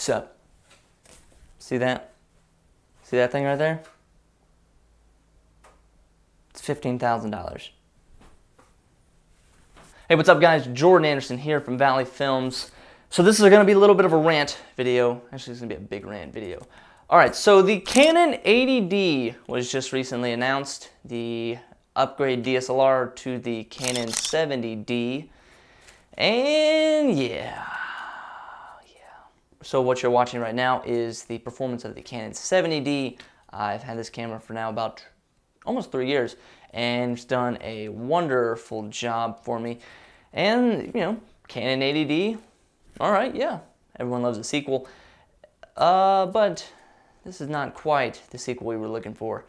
So, see that? See that thing right there? It's $15,000. Hey, what's up guys? Jordan Anderson here from Valley Films. So this is going to be a little bit of a rant video. Actually, it's going to be a big rant video. Alright, so the Canon 80D was just recently announced. The upgrade DSLR to the Canon 70D. And yeah. So what you're watching right now is the performance of the Canon 70D. I've had this camera for now about almost 3 years, and it's done a wonderful job for me. And, you know, Canon 80D, alright, yeah, everyone loves a sequel. But this is not quite the sequel we were looking for.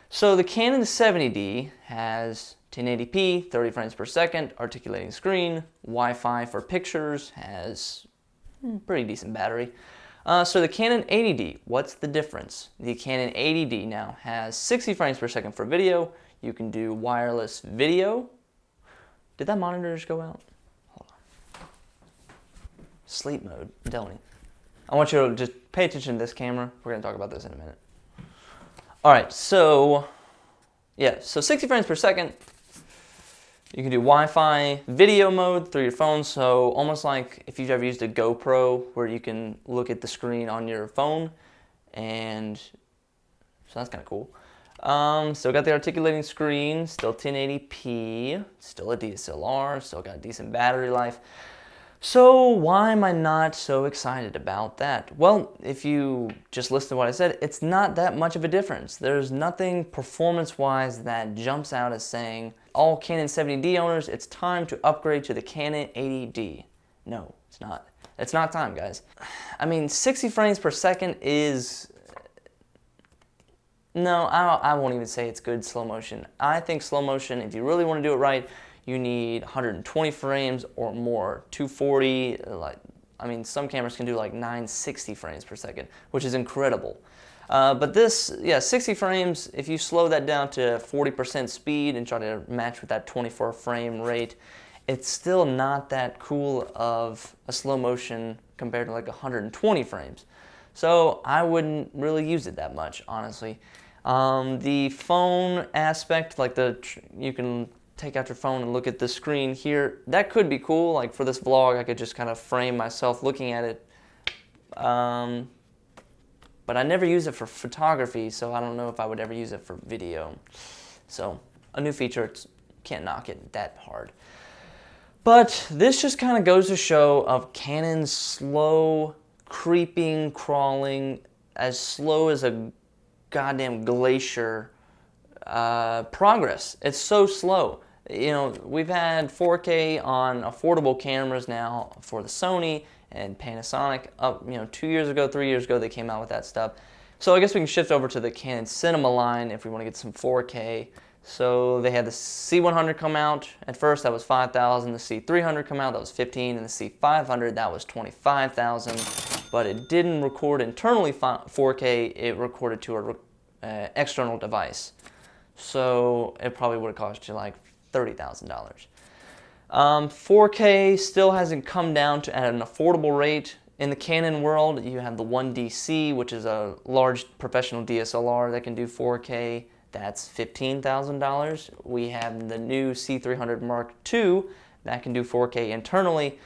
So the Canon 70D has 1080p, 30 frames per second, articulating screen, Wi-Fi for pictures, has pretty decent battery. So the Canon 80D, what's the difference? The Canon 80D now has 60 frames per second for video. You can do wireless video. Did that monitor just go out? Hold on. Sleep mode, I'm telling you. I want you to just pay attention to this camera. We're going to talk about this in a minute. Alright, so yeah, so 60 frames per second. You can do Wi-Fi video mode through your phone, so almost like if you've ever used a GoPro where you can look at the screen on your phone, and so that's kind of cool. Still got the articulating screen, still 1080p, still a DSLR, still got decent battery life. So why am I not so excited about that? Well, if you just listen to what I said, it's not that much of a difference. There's nothing performance-wise that jumps out as saying, all Canon 70D owners, it's time to upgrade to the Canon 80D. No, it's not. It's not time, guys. I mean, 60 frames per second is... No, I won't even say it's good slow motion. I think slow motion, if you really want to do it right, you need 120 frames or more. 240, like, I mean, some cameras can do like 960 frames per second, which is incredible. But this, yeah, 60 frames, if you slow that down to 40% speed and try to match with that 24 frame rate, it's still not that cool of a slow motion compared to like 120 frames. So I wouldn't really use it that much, honestly. The phone aspect, like you can take out your phone and look at the screen here, that could be cool. Like for this vlog, I could just kind of frame myself looking at it. But I never use it for photography, so I don't know if I would ever use it for video. So a new feature, can't knock it that hard. But this just kind of goes to show of Canon's slow, creeping, crawling, as slow as a goddamn glacier progress. It's so slow. You know, we've had 4K on affordable cameras now for the Sony and Panasonic. You know, 2 years ago, 3 years ago, they came out with that stuff. So I guess we can shift over to the Canon Cinema line if we want to get some 4K. So they had the C100 come out. At first, that was $5,000. The C300 come out, that was $15,000, and the C500, that was $25,000. But it didn't record internally 4K. It recorded to an external device. So it probably would have cost you like $30,000. 4K still hasn't come down to at an affordable rate. In the Canon world, you have the 1DC, which is a large professional DSLR that can do 4K. That's $15,000. We have the new C300 Mark II that can do 4K internally,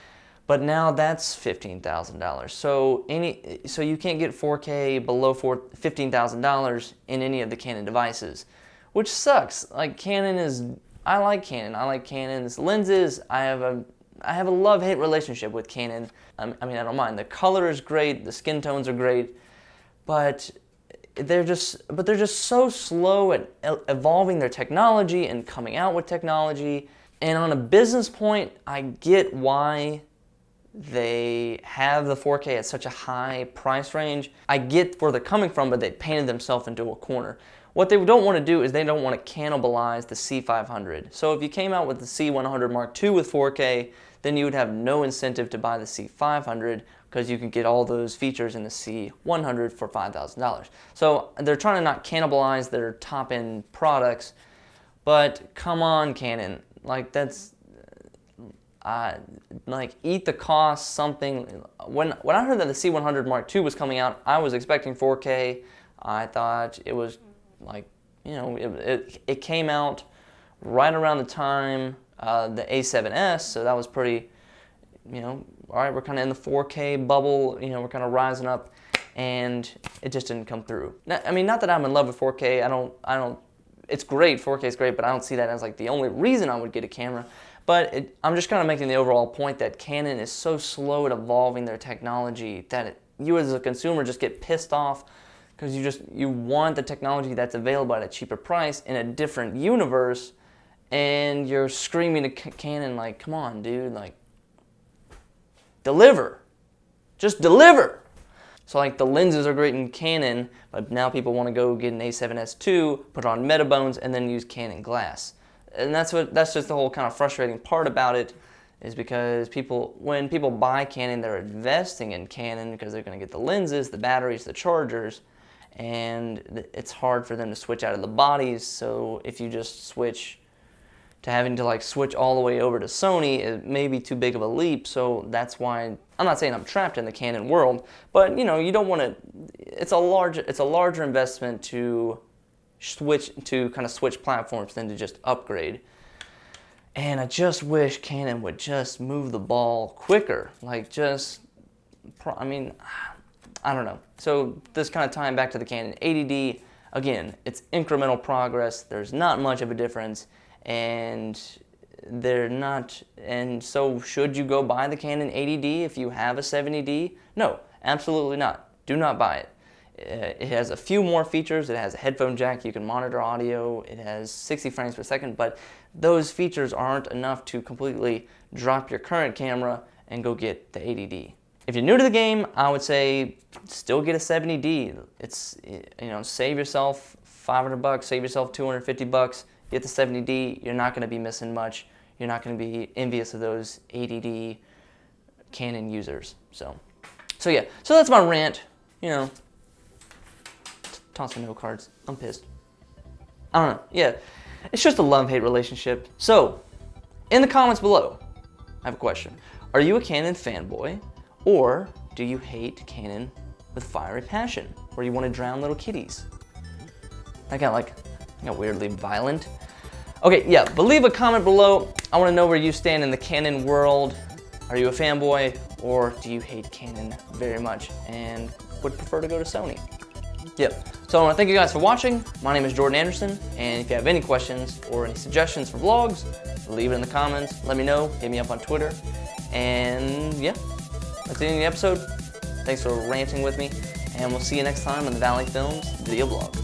but now that's $15,000. So you can't get 4K below $15,000 in any of the Canon devices, which sucks. Like I like Canon. I like Canon's lenses. I have a love-hate relationship with Canon. I mean, I don't mind. The color is great. The skin tones are great, but they're just so slow at evolving their technology and coming out with technology. And on a business point, I get why they have the 4K at such a high price range. I get where they're coming from, but they painted themselves into a corner. What they don't want to do is they don't want to cannibalize the C500. So if you came out with the C100 Mark II with 4K, then you would have no incentive to buy the C500 because you can get all those features in the C100 for $5,000. So they're trying to not cannibalize their top-end products, but come on, Canon. Like, that's... like eat the cost something. When I heard that the C100 Mark II was coming out, I was expecting 4K. I thought it was like, you know, it came out right around the time the A7S, so that was pretty, you know, all right, we're kind of in the 4K bubble, you know, we're kind of rising up, and it just didn't come through. Now, I mean, not that I'm in love with 4K. I don't. It's great. 4K is great, but I don't see that as like the only reason I would get a camera. But I'm just kind of making the overall point that Canon is so slow at evolving their technology that you as a consumer just get pissed off because you want the technology that's available at a cheaper price in a different universe, and you're screaming to Canon like, come on, dude, like, deliver. Just deliver. So like the lenses are great in Canon, but now people want to go get an A7S II, put on Metabones, and then use Canon glass. And that's just the whole kind of frustrating part about it, is because when people buy Canon, they're investing in Canon because they're going to get the lenses, the batteries, the chargers, and it's hard for them to switch out of the bodies. So if you just switch to having to like switch all the way over to Sony, it may be too big of a leap. So that's why I'm not saying I'm trapped in the Canon world, but you know, you don't want to. It's a larger investment to kind of switch platforms than to just upgrade. And I just wish Canon would just move the ball quicker. Like I mean, I don't know. So this kind of tying back to the Canon 80D, again, it's incremental progress. There's not much of a difference, and so should you go buy the Canon 80D if you have a 70D? No, absolutely not. Do not buy it. It has a few more features. It has a headphone jack. You can monitor audio. It has 60 frames per second, but those features aren't enough to completely drop your current camera and go get the 80D. If you're new to the game, I would say still get a 70D. It's, you know, save yourself $500, save yourself $250. Get the 70D. You're not going to be missing much. You're not going to be envious of those 80D Canon users. So yeah. So that's my rant. You know, tossing no cards. I'm pissed. I don't know. Yeah, it's just a love-hate relationship. So, in the comments below, I have a question. Are you a Canon fanboy, or do you hate Canon with fiery passion, where you want to drown little kitties? I got weirdly violent. Okay, yeah, but leave a comment below. I want to know where you stand in the Canon world. Are you a fanboy, or do you hate Canon very much and would prefer to go to Sony? Yep. So I want to thank you guys for watching. My name is Jordan Anderson, and if you have any questions or any suggestions for vlogs, leave it in the comments. Let me know. Hit me up on Twitter. And yeah, that's the end of the episode. Thanks for ranting with me, and we'll see you next time on the Valley Films video blog.